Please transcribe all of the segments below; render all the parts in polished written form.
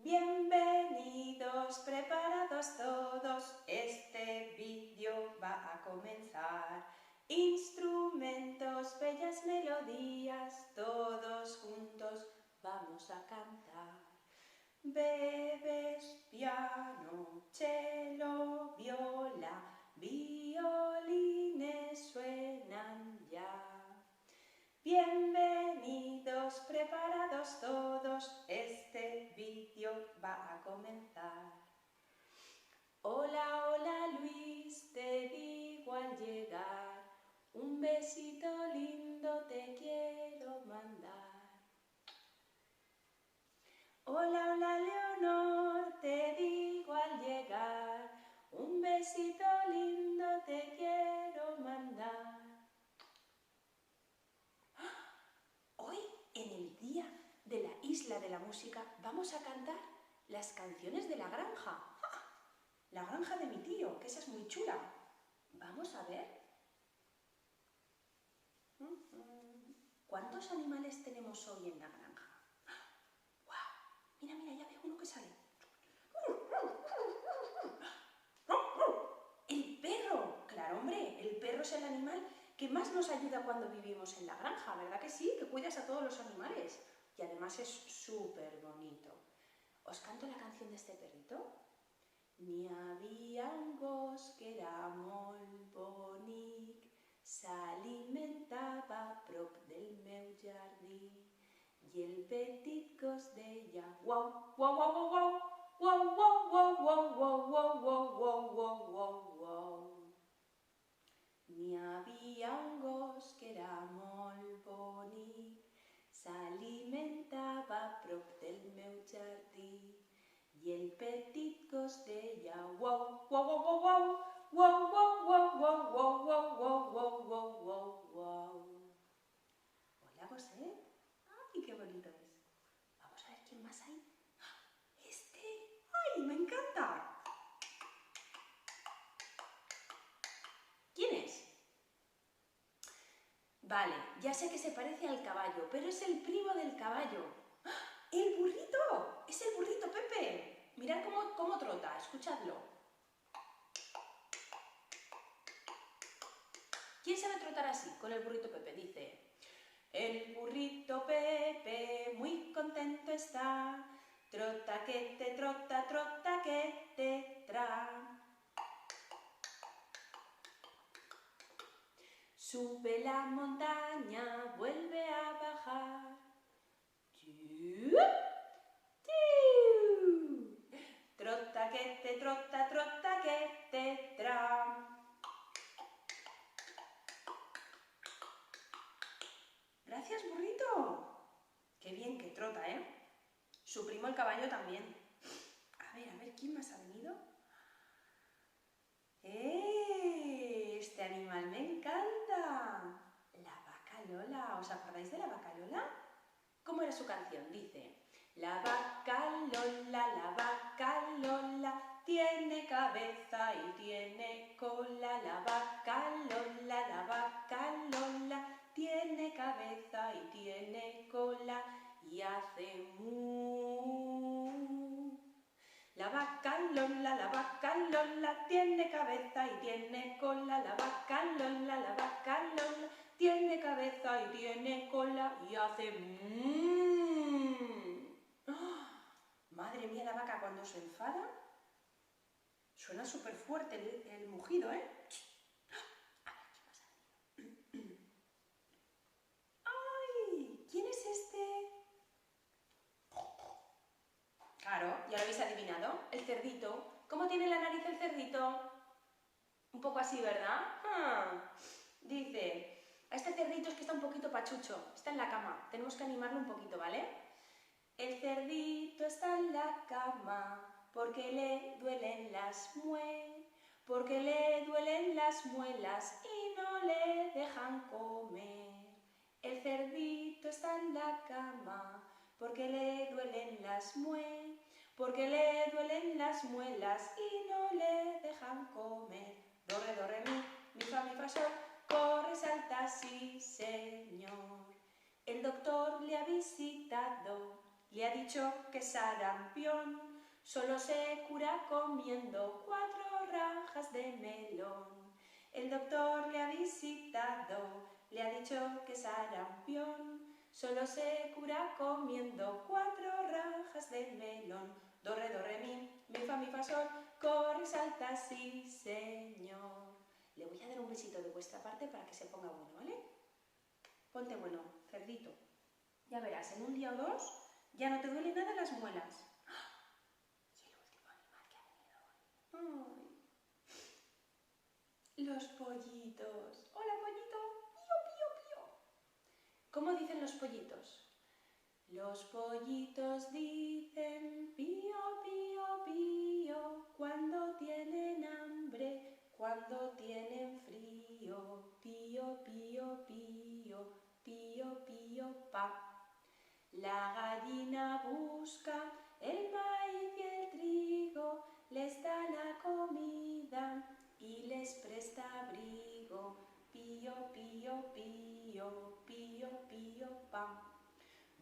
Bienvenidos, preparados todos, este vídeo va a comenzar. Instrumentos, bellas melodías, todos juntos vamos a cantar. Bebes, piano, cello, viola, violines suenan ya. Bienvenidos, preparados todos, este vídeo va a comenzar. Hola, hola Luis, te digo al llegar, un besito lindo te quiero mandar. Hola, hola Leonor, te digo al llegar, un besito lindo te quiero mandar. Hoy, en el Día de la Isla de la Música, vamos a cantar las canciones de la granja. ¡Ah! La granja de mi tío, que esa es muy chula. Vamos a ver. ¿Cuántos animales tenemos hoy en la granja? ¡Guau! Mira, mira, ya veo uno que sale. ¡El perro! Claro, hombre, el perro es el animal que más nos ayuda cuando vivimos en la granja, ¿verdad que sí? Que cuidas a todos los animales. Y además es súper bonito. ¿Os canto la canción de este perrito? N'hi havia un gos que era molt bonic, s'alimentava a prop del meu jardí i el petit gos deia uau, uau, uau, uau, uau, uau, uau, uau, uau, uau, uau, uau, uau, uau, uau. N'hi havia un gos que era molt bonic, s'alimentava a prop del meu jardí i el petit gos deia uau, uau, uau, uau, uau, uau, uau, uau, uau, uau, uau, uau, uau, uau, uau. Hola, Goset. ¡Ay, qué bonito es! Vamos a ver quién más hay. ¡Este! ¡Ay, me encanta! ¿Quién es? Vale, ya sé que se parece al caballo, pero es el primo del caballo. ¡Ah! ¡El burrito! ¡Es el burrito, Pepe! Mirad cómo trota, escuchadlo. ¿Quién sabe trotar así con el burrito Pepe? Dice: el burrito Pepe muy contento está, trota que te trota, trota que te tra. Sube la montaña, vuelve a bajar. Trota que te trota, trota que te tra. Gracias, burrito. Qué bien que trota, ¿eh? Su primo el caballo también. A ver, ¿quién más ha venido? Este animal me encanta. La vaca Lola. ¿Os acordáis de la vaca Lola? ¿Cómo era su canción? Dice: la vaca Lola, tiene cabeza y tiene cola. La vaca Lola, tiene cabeza y tiene cola y hace mu. La vaca Lola, tiene cabeza y tiene cola. La vaca Lola, tiene cabeza y tiene cola y hace mmm. ¡Oh! Madre mía, la vaca cuando se enfada suena súper fuerte el mugido, ¿eh? A ver, ¿qué pasa? ¡Ay! ¿Quién es este? Claro, ya lo habéis adivinado. El cerdito. ¿Cómo tiene la nariz el cerdito? Un poco así, ¿verdad? Dice: a este cerdito es que está un poquito pachucho, está en la cama, tenemos que animarlo un poquito, ¿vale? El cerdito está en la cama porque le duelen las muelas y no le dejan comer. El cerdito está en la cama porque le duelen las muelas y no le dejan comer. Do, re, mi, fa, sol, corre, salta, sí, señor. El doctor le ha visitado le ha dicho que sarampión solo se cura comiendo 4 rajas de melón. El doctor le ha visitado, le ha dicho que sarampión solo se cura comiendo 4 rajas de melón. Do, re, mi, mi, fa, sol, corre, salta, sí, señor. Le voy a dar un besito de vuestra parte para que se ponga bueno, ¿vale? Ponte bueno, cerdito. Ya verás, en un día o 2 ya no te duelen nada las muelas. ¡Ah! Y el último animal que ha venido hoy. ¡Ay! Los pollitos. ¡Hola, pollito! ¡Pío, pío, pío! ¿Cómo dicen los pollitos? Los pollitos dicen pío, pío, pío cuando tienen hambre, cuando tienen frío. Pío, pío, pío, pío, pío, pa. La gallina busca el maíz y el trigo, les da la comida y les presta abrigo. Pío, pío, pío, pío, pío, pam.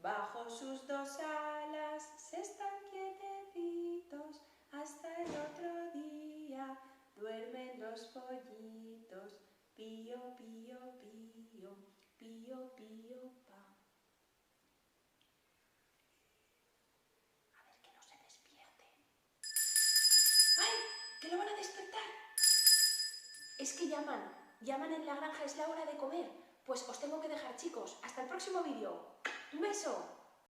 Bajo sus 2 alas se están quietecitos, hasta el otro día duermen los pollitos. Pío, pío, pío, pío, pío, pam. A ver que no se despierte. ¡Ay! ¡Que lo van a despertar! Es que llaman en la granja, es la hora de comer. Pues os tengo que dejar, chicos. Hasta el próximo vídeo. ¡Un beso!